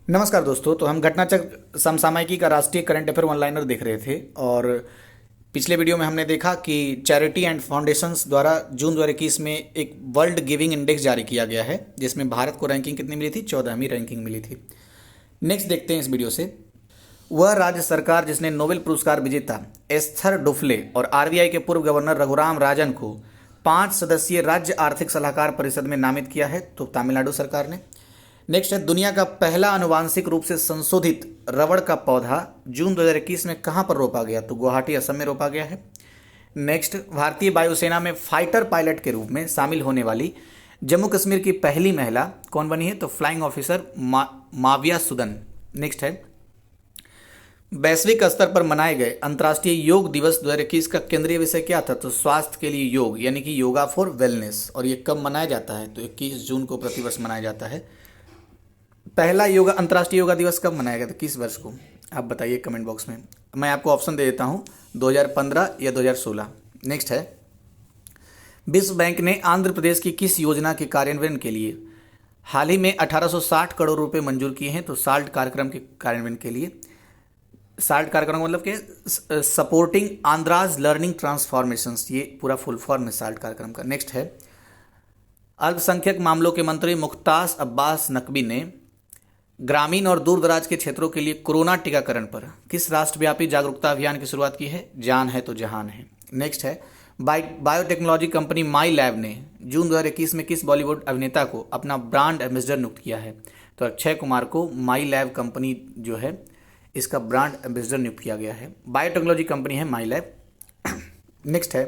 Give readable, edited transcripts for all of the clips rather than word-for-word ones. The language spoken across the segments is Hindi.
नमस्कार दोस्तों। तो हम घटनाचक्र समसामयिकी का राष्ट्रीय करंट अफेयर वन लाइनर देख रहे थे और पिछले वीडियो में हमने देखा कि चैरिटी एंड फाउंडेशंस द्वारा जून 2021 में एक वर्ल्ड गिविंग इंडेक्स जारी किया गया है, जिसमें भारत को रैंकिंग कितनी मिली थी? 14वीं रैंकिंग मिली थी। नेक्स्ट देखते हैं इस वीडियो से। वह राज्य सरकार जिसने नोबेल पुरस्कार विजेता एस्थर डुफ्ले और आरबीआई के पूर्व गवर्नर रघुराम राजन को 5 सदस्यीय राज्य आर्थिक सलाहकार परिषद में नामित किया है, तो तमिलनाडु सरकार ने। नेक्स्ट है, दुनिया का पहला आनुवांशिक रूप से संशोधित रबड़ का पौधा जून 2021 में कहां पर रोपा गया? तो गुवाहाटी असम में रोपा गया है। नेक्स्ट, भारतीय वायुसेना में फाइटर पायलट के रूप में शामिल होने वाली जम्मू कश्मीर की पहली महिला कौन बनी है? तो flying officer Muawiya Sudan. Next है, वैश्विक स्तर पर मनाए गए अंतर्राष्ट्रीय योग दिवस 2021 का केंद्रीय विषय क्या था? तो स्वास्थ्य के लिए योग, यानी कि योगा फॉर वेलनेस। और ये कब मनाया जाता है? तो 21 जून को प्रतिवर्ष मनाया जाता है। पहला योगा अंतर्राष्ट्रीय योगा दिवस कब मनाया गया था, किस वर्ष को? आप बताइए कमेंट बॉक्स में। मैं आपको ऑप्शन दे देता हूँ, 2015 या 2016। नेक्स्ट है, विश्व बैंक ने आंध्र प्रदेश की किस योजना के कार्यान्वयन के लिए हाल ही में 1860 करोड़ रुपए मंजूर किए हैं? तो साल्ट कार्यक्रम के कार्यान्वयन के लिए। साल्ट कार्यक्रम का मतलब कि सपोर्टिंग आंध्राज लर्निंग ट्रांसफॉर्मेशंस, ये पूरा फुल फॉर्म है साल्ट कार्यक्रम का। नेक्स्ट है, अल्पसंख्यक मामलों के मंत्री मुख्तार अब्बास नकवी ने ग्रामीण और दूर दराज के क्षेत्रों के लिए कोरोना टीकाकरण पर किस राष्ट्रव्यापी जागरूकता अभियान की शुरुआत की है? जान है तो जहान है। नेक्स्ट है, बायोटेक्नोलॉजी कंपनी माई लैब ने जून 2021 में किस बॉलीवुड अभिनेता को अपना ब्रांड एम्बेसडर नियुक्त किया है? तो अक्षय कुमार को माई लैब कंपनी जो है इसका ब्रांड एम्बेसडर नियुक्त किया गया है। बायोटेक्नोलॉजी कंपनी है माई लैब। नेक्स्ट है,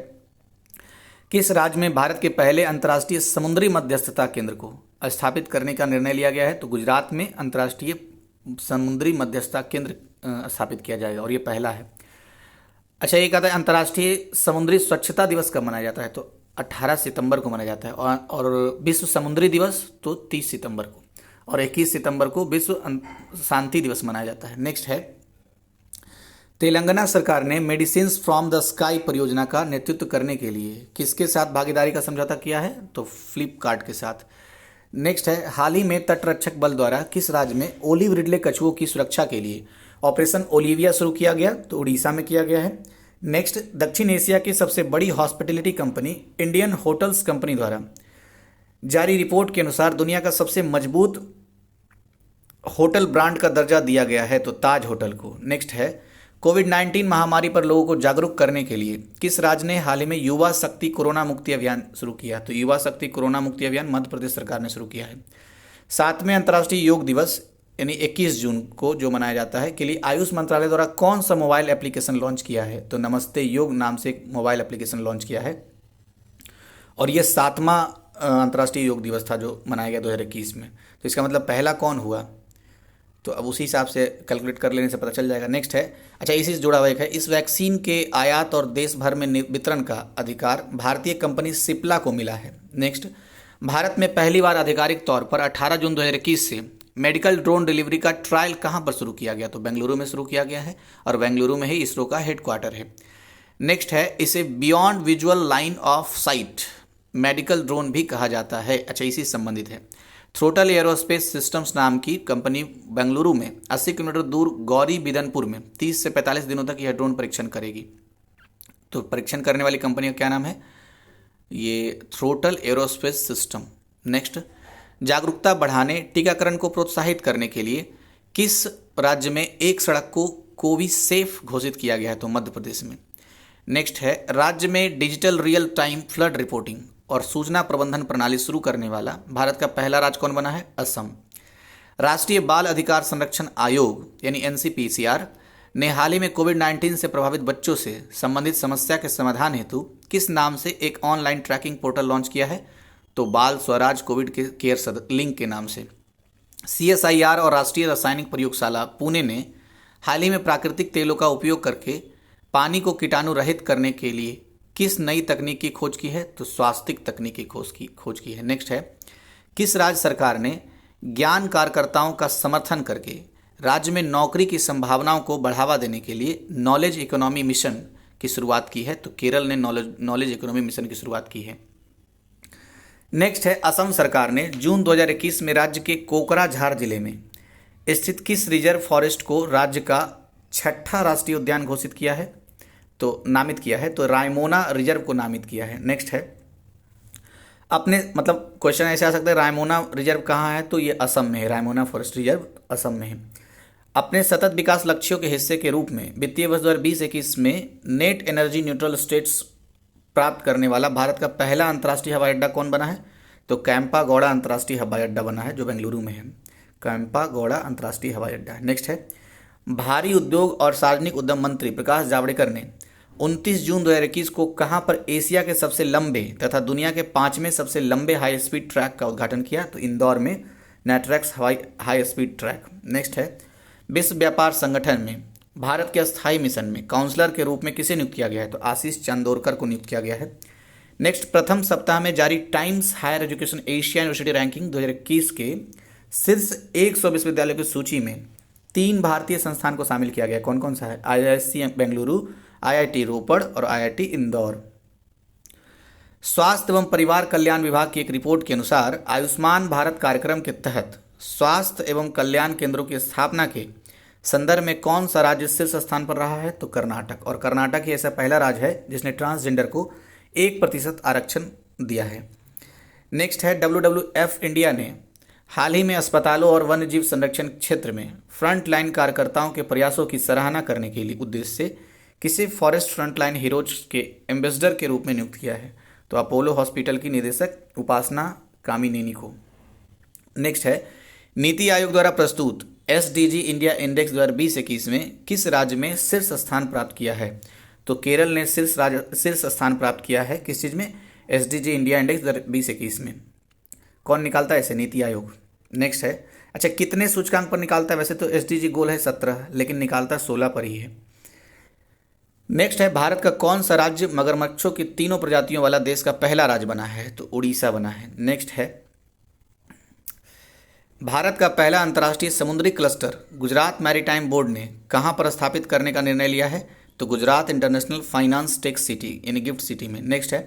किस राज्य में भारत के पहले अंतर्राष्ट्रीय समुद्री मध्यस्थता केंद्र को स्थापित करने का निर्णय लिया गया है? तो गुजरात में अंतर्राष्ट्रीय समुद्री मध्यस्थता केंद्र स्थापित किया जाएगा और ये पहला है। अच्छा, ये कहता है अंतर्राष्ट्रीय समुद्री स्वच्छता दिवस कब मनाया जाता है? तो 18 सितंबर को मनाया जाता है। और विश्व समुद्री दिवस तो 30 सितंबर को, और 21 सितंबर को विश्व शांति दिवस मनाया जाता है। नेक्स्ट है, तेलंगाना सरकार ने मेडिसिन फ्रॉम द स्काई परियोजना का नेतृत्व करने के लिए किसके साथ भागीदारी का समझौता किया है? तो फ्लिपकार्ट के साथ। नेक्स्ट है, हाल ही में तटरक्षक बल द्वारा किस राज्य में ओलिव रिडले कछुओं की सुरक्षा के लिए ऑपरेशन ओलिविया शुरू किया गया? तो उड़ीसा में किया गया है। नेक्स्ट, दक्षिण एशिया की सबसे बड़ी hospitality company Indian hotels company द्वारा जारी रिपोर्ट के अनुसार दुनिया का सबसे मजबूत होटल ब्रांड का दर्जा दिया गया है, तो ताज होटल को। नेक्स्ट है, कोविड-19 महामारी पर लोगों को जागरूक करने के लिए किस राज्य ने हाल ही में युवा शक्ति कोरोना मुक्ति अभियान शुरू किया? तो युवा शक्ति कोरोना मुक्ति अभियान मध्य प्रदेश सरकार ने शुरू किया है। 7वें अंतर्राष्ट्रीय योग दिवस यानी 21 जून को जो मनाया जाता है के लिए आयुष मंत्रालय द्वारा कौन सा मोबाइल एप्लीकेशन लॉन्च किया है? तो नमस्ते योग नाम से एक मोबाइल एप्लीकेशन लॉन्च किया है और यह 7वां अंतर्राष्ट्रीय योग दिवस था जो मनाया गया 2021 में। तो इसका मतलब पहला कौन हुआ? तो अब उसी हिसाब से कैलकुलेट कर लेने से पता चल जाएगा। नेक्स्ट है, अच्छा इसी से जुड़ा हुआ एक है, इस वैक्सीन के आयात और देश भर में वितरण का अधिकार भारतीय कंपनी सिप्ला को मिला है। नेक्स्ट, भारत में पहली बार आधिकारिक तौर पर 18 जून 2021 से मेडिकल ड्रोन डिलीवरी का ट्रायल कहां पर शुरू किया गया? तो बेंगलुरु में शुरू किया गया है और बेंगलुरु में ही इसरो का हेडक्वार्टर है। नेक्स्ट है, इसे beyond visual line of site medical drone भी कहा जाता है। अच्छा, इसी से संबंधित है। थ्रोटल एरोस्पेस सिस्टम्स नाम की कंपनी बेंगलुरु में 80 किलोमीटर दूर गौरी बिदनपुर में 30 से 45 दिनों तक यह ड्रोन परीक्षण करेगी। तो परीक्षण करने वाली कंपनी का क्या नाम है? ये थ्रोटल एरोस्पेस सिस्टम। नेक्स्ट, जागरूकता बढ़ाने टीकाकरण को प्रोत्साहित करने के लिए किस राज्य में एक सड़क को कोविड सेफ घोषित किया गया है? तो मध्य प्रदेश में। नेक्स्ट है, राज्य में digital real time flood reporting और सूचना प्रबंधन प्रणाली शुरू करने वाला भारत का पहला राज्य कौन बना है? असम। राष्ट्रीय बाल अधिकार संरक्षण आयोग यानी एनसीपीसीआर ने हाल ही में कोविड-19 से प्रभावित बच्चों से संबंधित समस्या के समाधान हेतु किस नाम से एक ऑनलाइन ट्रैकिंग पोर्टल लॉन्च किया है? तो बाल स्वराज कोविड केयर लिंक के नाम से। सीएसआईआर और राष्ट्रीय रासायनिक प्रयोगशाला पुणे ने हाल ही में प्राकृतिक तेलों का उपयोग करके पानी को कीटाणु रहित करने के लिए किस नई तकनीक की खोज की है? तो स्वास्तिक तकनीक की खोज की है। नेक्स्ट है, किस राज्य सरकार ने ज्ञान कार्यकर्ताओं का समर्थन करके राज्य में नौकरी की संभावनाओं को बढ़ावा देने के लिए नॉलेज इकोनॉमी मिशन की शुरुआत की है? तो केरल ने नॉलेज इकोनॉमी मिशन की शुरुआत की है। नेक्स्ट है, असम सरकार ने जून 2021 में राज्य के कोकराझार जिले में स्थित किस रिजर्व फॉरेस्ट को राज्य का छठा राष्ट्रीय उद्यान घोषित किया है, तो नामित किया है, तो रायमोना रिजर्व को नामित किया है। नेक्स्ट है, अपने मतलब क्वेश्चन ऐसे आ सकता है रायमोना रिजर्व कहाँ है, तो ये असम में है, रायमोना फॉरेस्ट रिजर्व असम में है। अपने सतत विकास लक्ष्यों के हिस्से के रूप में वित्तीय वर्ष 2020-21 में नेट एनर्जी न्यूट्रल स्टेट्स प्राप्त करने वाला भारत का पहला अंतर्राष्ट्रीय हवाई अड्डा कौन बना है, तो कैंपागौड़ा अंतर्राष्ट्रीय हवाई अड्डा बना है, जो बेंगलुरु में है। कैंपागौड़ा अंतर्राष्ट्रीय हवाई अड्डा है। नेक्स्ट है, भारी उद्योग और सार्वजनिक उद्यम मंत्री प्रकाश जावड़ेकर ने 29 जून 2021 को कहां पर एशिया के सबसे लंबे तथा दुनिया के 5वें सबसे लंबे हाई स्पीड ट्रैक का उद्घाटन किया, तो इंदौर में NATRAX high speed track. Next है, विश्व व्यापार संगठन में भारत के अस्थायी मिशन में काउंसलर के रूप में किसे नियुक्त किया गया है, तो आशीष चांदोरकर को नियुक्त किया गया है। नेक्स्ट, प्रथम सप्ताह में जारी Times Higher Education Asia University ranking 2021 के शीर्ष 100 विश्वविद्यालयों की सूची में 3 भारतीय संस्थान को शामिल किया गया। कौन कौन सा है, IISc बेंगलुरु, IIT रोपड़ और IIT इंदौर। स्वास्थ्य एवं परिवार कल्याण विभाग की एक रिपोर्ट के अनुसार आयुष्मान भारत कार्यक्रम के तहत स्वास्थ्य एवं कल्याण केंद्रों की स्थापना के संदर्भ में कौन सा राज्य शीर्ष स्थान पर रहा है, तो कर्नाटक। और कर्नाटक ही ऐसा पहला राज्य है जिसने ट्रांसजेंडर को 1% आरक्षण दिया है। नेक्स्ट है, WWF इंडिया ने हाल ही में अस्पतालों और वन्यजीव संरक्षण क्षेत्र में फ्रंट लाइन कार्यकर्ताओं के प्रयासों की सराहना करने के लिए उद्देश्य से किसे फॉरेस्ट फ्रंटलाइन हीरोज के एम्बेसडर के रूप में नियुक्त किया है, तो अपोलो हॉस्पिटल की निदेशक उपासना कामिनेनी को। नेक्स्ट है, नीति आयोग द्वारा प्रस्तुत SDG इंडिया इंडेक्स 2020-21 में किस राज्य में शीर्ष स्थान प्राप्त किया है, तो केरल ने शीर्ष स्थान प्राप्त किया है। किस चीज़ में, SDG इंडिया इंडेक्स 2020-21 में। कौन निकालता है इसे, नीति आयोग। नेक्स्ट है, अच्छा कितने सूचकांक पर निकालता है, वैसे तो SDG गोल है 17 लेकिन निकालता 16 पर ही है। नेक्स्ट है, भारत का कौन सा राज्य मगरमच्छों की 3 प्रजातियों वाला देश का पहला राज्य बना है, तो उड़ीसा बना है। नेक्स्ट है, भारत का पहला अंतर्राष्ट्रीय समुद्री क्लस्टर गुजरात मैरीटाइम बोर्ड ने कहां पर स्थापित करने का निर्णय लिया है, तो Gujarat international finance tech city यानी गिफ्ट सिटी में। नेक्स्ट है,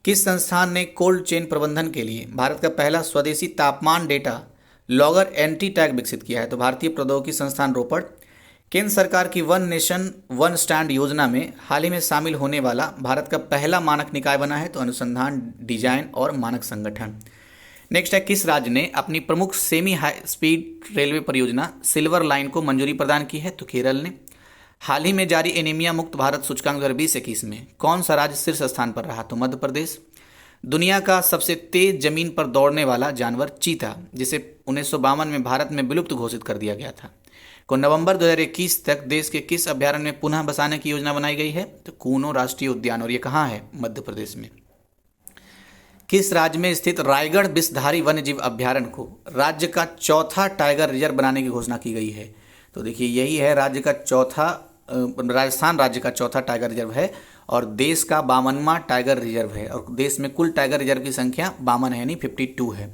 किस संस्थान ने कोल्ड चेन प्रबंधन के लिए भारत का पहला स्वदेशी तापमान डेटा लॉगर एंटी टैग विकसित किया है, तो भारतीय प्रौद्योगिकी संस्थान रोपड़। केंद्र सरकार की वन नेशन वन स्टैंड योजना में हाल ही में शामिल होने वाला भारत का पहला मानक निकाय बना है, तो अनुसंधान डिजाइन और मानक संगठन। नेक्स्ट है, किस राज्य ने अपनी प्रमुख सेमी हाई स्पीड रेलवे परियोजना सिल्वर लाइन को मंजूरी प्रदान की है, तो केरल ने। हाल ही में जारी एनीमिया मुक्त भारत सूचकांक 2020-21 में कौन सा राज्य शीर्ष स्थान पर रहा, तो मध्य प्रदेश। दुनिया का सबसे तेज जमीन पर दौड़ने वाला जानवर चीता, जिसे 1952 में भारत में विलुप्त घोषित कर दिया गया था, को नवंबर 2021 तक देश के किस अभ्यारण्य में पुनः बसाने की योजना बनाई गई है, तो कूनो राष्ट्रीय उद्यान, और ये कहाँ है, मध्य प्रदेश में। किस राज्य में स्थित रायगढ़ विषधारी वन्यजीव अभ्यारण्य को राज्य का चौथा टाइगर रिजर्व बनाने की घोषणा की गई है, तो देखिए यही है राज्य का चौथा, राजस्थान राज्य का चौथा टाइगर रिजर्व है और देश का 52वां टाइगर रिजर्व है, और देश में कुल टाइगर रिजर्व की संख्या 52 है यानी 52 है।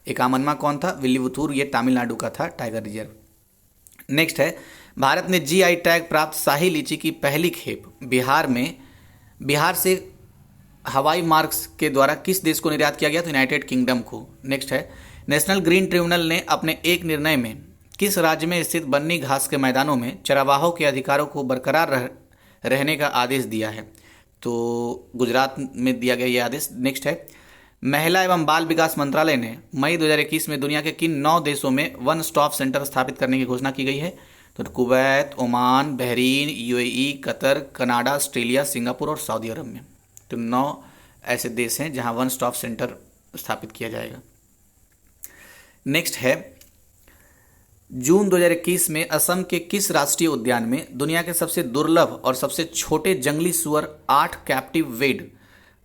51वां कौन था, विल्लुपुतूर, ये तमिलनाडु का था टाइगर रिजर्व। नेक्स्ट है, भारत ने GI टैग प्राप्त शाही लीची की पहली खेप बिहार से हवाई मार्ग के द्वारा किस देश को निर्यात किया गया, तो यूनाइटेड किंगडम को। नेक्स्ट है, नेशनल ग्रीन ट्रिब्यूनल ने अपने एक निर्णय में किस राज्य में स्थित बन्नी घास के मैदानों में चरावाहों के अधिकारों को बरकरार रहने का आदेश दिया है, तो गुजरात में दिया गया यह आदेश। नेक्स्ट है, महिला एवं बाल विकास मंत्रालय ने मई 2021 में दुनिया के किन 9 देशों में वन स्टॉप सेंटर स्थापित करने की घोषणा की गई है, तो Kuwait, Oman, Bahrain, UAE, Qatar, Canada, Australia, Singapore और सऊदी अरब में। तो 9 ऐसे देश हैं जहां वन स्टॉप सेंटर स्थापित किया जाएगा। नेक्स्ट है, जून 2021 में असम के किस राष्ट्रीय उद्यान में दुनिया के सबसे दुर्लभ और सबसे छोटे जंगली सुअर 8 कैप्टिव वेड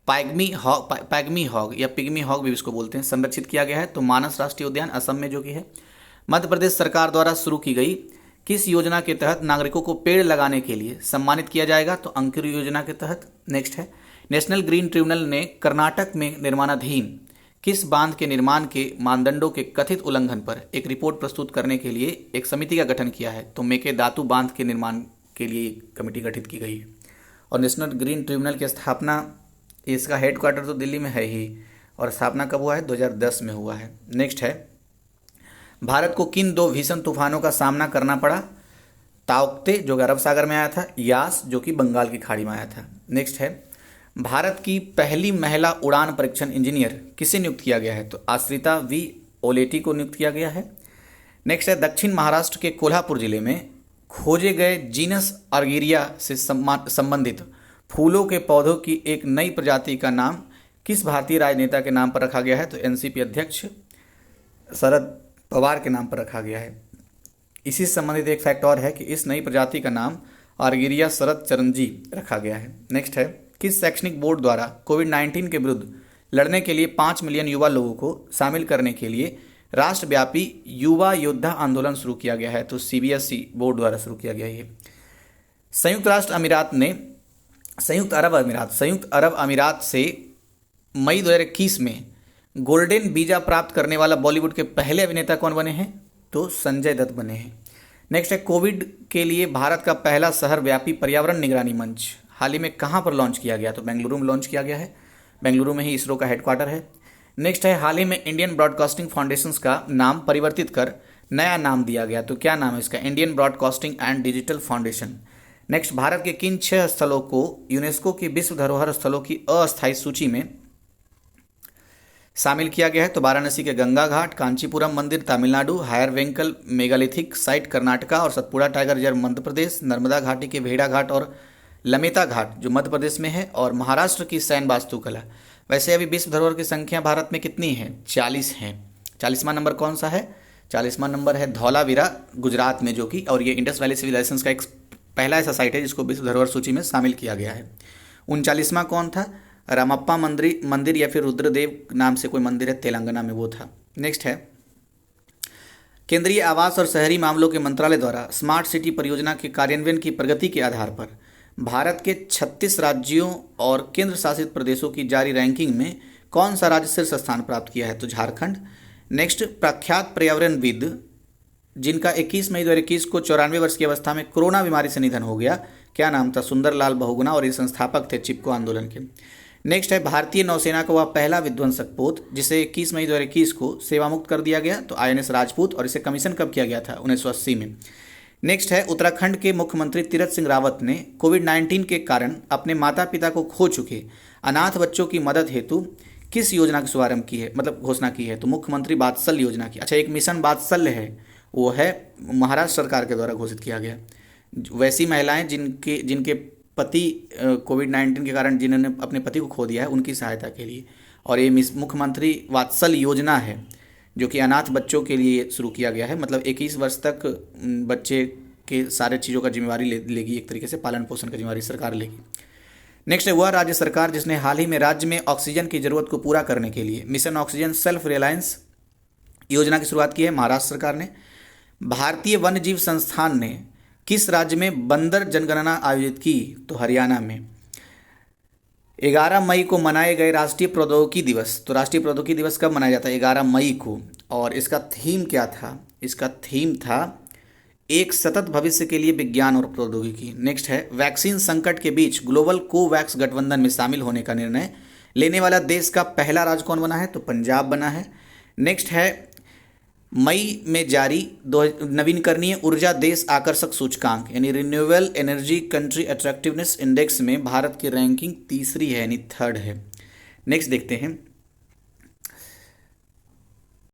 पैग्मी हॉग या पिग्मी हॉग भी इसको बोलते हैं संरक्षित किया गया है, तो मानस राष्ट्रीय उद्यान असम में जो कि है। मध्य प्रदेश सरकार द्वारा शुरू की गई किस योजना के तहत नागरिकों को पेड़ लगाने के लिए सम्मानित किया जाएगा, तो अंकुर योजना के तहत। नेक्स्ट है, नेशनल ग्रीन ट्रिब्यूनल ने कर्नाटक में निर्माणाधीन किस बांध के निर्माण के मानदंडों के कथित उल्लंघन पर एक रिपोर्ट प्रस्तुत करने के लिए एक समिति का गठन किया है, तो मेकेदातु बांध के निर्माण के लिए कमेटी गठित की गई है। और नेशनल ग्रीन ट्रिब्यूनल की स्थापना, इसका हेडक्वार्टर तो दिल्ली में है ही, और स्थापना कब हुआ है, 2010 में हुआ है। नेक्स्ट है, भारत को किन दो भीषण तूफानों का सामना करना पड़ा? ताउक्ते जो कि अरब सागर में आया था, यास जो कि बंगाल की खाड़ी में आया था। नेक्स्ट है, भारत की पहली महिला उड़ान परीक्षण इंजीनियर किसे नियुक्त किया गया है? तो आश्रिता वी ओलेटी को नियुक्त किया गया है। नेक्स्ट है, दक्षिण महाराष्ट्र के कोल्हापुर जिले में खोजे गए जीनस अर्गीरिया से संबंधित फूलों के पौधों की एक नई प्रजाति का नाम किस भारतीय राजनेता के नाम पर रखा गया है? तो एनसीपी अध्यक्ष शरद पवार के नाम पर रखा गया है। इसी से संबंधित एक फैक्ट और है कि इस नई प्रजाति का नाम आर्गिरिया शरद चरणजी रखा गया है। नेक्स्ट है, किस शैक्षणिक बोर्ड द्वारा कोविड-19 के विरुद्ध लड़ने के लिए 5 मिलियन युवा लोगों को शामिल करने के लिए राष्ट्रव्यापी युवा योद्धा आंदोलन शुरू किया गया है? तो सीबीएसई बोर्ड द्वारा शुरू किया गया है। संयुक्त अरब अमीरात से मई 2021 में गोल्डन वीजा प्राप्त करने वाला बॉलीवुड के पहले अभिनेता कौन बने हैं? तो संजय दत्त बने हैं। नेक्स्ट है, कोविड के लिए भारत का पहला शहर व्यापी पर्यावरण निगरानी मंच हाल ही में कहाँ पर लॉन्च किया गया? तो बेंगलुरु में लॉन्च किया गया है। बेंगलुरु में ही इसरो का हेडक्वार्टर है। नेक्स्ट है, हाल ही में इंडियन ब्रॉडकास्टिंग फाउंडेशन का नाम परिवर्तित कर नया नाम दिया गया, तो क्या नाम है इसका? Indian broadcasting and digital foundation. Next, Bharat के किन 6 स्थलों को यूनेस्को की विश्व धरोहर स्थलों की अस्थायी सूची में शामिल किया गया है? तो वाराणसी के गंगा घाट, कांचीपुरम मंदिर तमिलनाडु, हायर वेंकल मेगालिथिक साइट कर्नाटका और सतपुड़ा टाइगर रिजर्व मध्य प्रदेश, नर्मदा घाटी के भेड़ा घाट और लमेता घाट जो मध्य प्रदेश में है, और महाराष्ट्र की सैन वास्तुकला। वैसे अभी विश्व धरोहर की संख्या भारत में कितनी है? 40 है। 40वां नंबर कौन सा है? 40वां नंबर है धौलावीरा गुजरात में, जो कि और ये इंडस वैली सिविलाइजेशन का एक पहला ऐसा साइट है जिसको विश्व धरोहर सूची में शामिल किया गया है। 39वां कौन था? रामप्पा मंदिर या फिर रुद्रदेव नाम से कोई मंदिर है तेलंगाना में, वो था। नेक्स्ट है, केंद्रीय आवास और शहरी मामलों के मंत्रालय द्वारा स्मार्ट सिटी परियोजना के कार्यान्वयन की प्रगति के आधार पर भारत के 36 राज्यों और केंद्र शासित प्रदेशों की जारी रैंकिंग में कौन सा राज्य शीर्ष स्थान प्राप्त किया है? तो झारखंड। नेक्स्ट, प्रख्यात पर्यावरणविद जिनका 21 मई 2021 को 94 वर्ष की अवस्था में कोरोना बीमारी से निधन हो गया, क्या नाम था? सुंदरलाल बहुगुणा, और ये संस्थापक थे चिपको आंदोलन के। नेक्स्ट है, भारतीय नौसेना का वह पहला विध्वंसक पोत जिसे 21 मई 2021 को सेवामुक्त कर दिया गया, तो आईएनएस राजपूत, और इसे कमीशन कब किया गया था? 1980 में। नेक्स्ट है, उत्तराखंड के मुख्यमंत्री तीरथ सिंह रावत ने कोविड-19 के कारण अपने माता पिता को खो चुके अनाथ बच्चों की मदद हेतु किस योजना का शुभारंभ की है, मतलब घोषणा की है? तो मुख्यमंत्री वात्सल्य योजना की। अच्छा, एक मिशन वात्सल्य है, वो है महाराष्ट्र सरकार के द्वारा घोषित किया गया। वैसी महिलाएं जिनके पति कोविड-19 के कारण जिन्होंने अपने पति को खो दिया है, उनकी सहायता के लिए। और ये मुख्यमंत्री वात्सल्य योजना है जो कि अनाथ बच्चों के लिए शुरू किया गया है। मतलब 21 वर्ष तक बच्चे के सारे चीज़ों का जिम्मेवारी लेगी, एक तरीके से पालन पोषण का जिम्मेवारी सरकार लेगी। नेक्स्ट है, वह राज्य सरकार जिसने हाल ही में राज्य में ऑक्सीजन की जरूरत को पूरा करने के लिए मिशन ऑक्सीजन सेल्फ रिलायंस योजना की शुरुआत की है? महाराष्ट्र सरकार ने। भारतीय वन्य जीव संस्थान ने किस राज्य में बंदर जनगणना आयोजित की? तो हरियाणा में। 11 मई को मनाए गए राष्ट्रीय प्रौद्योगिकी दिवस, तो राष्ट्रीय प्रौद्योगिकी दिवस कब मनाया जाता है? 11 मई को। और इसका थीम क्या था? इसका थीम था एक सतत भविष्य के लिए विज्ञान और प्रौद्योगिकी। नेक्स्ट है, वैक्सीन संकट के बीच ग्लोबल कोवैक्स गठबंधन में शामिल होने का निर्णय लेने वाला देश का पहला राज्य कौन बना है? तो पंजाब बना है। नेक्स्ट है, मई में जारी नवीनकरणीय ऊर्जा देश आकर्षक सूचकांक यानी renewable energy country attractiveness index में भारत की रैंकिंग तीसरी है, यानी 3rd है। नेक्स्ट देखते हैं,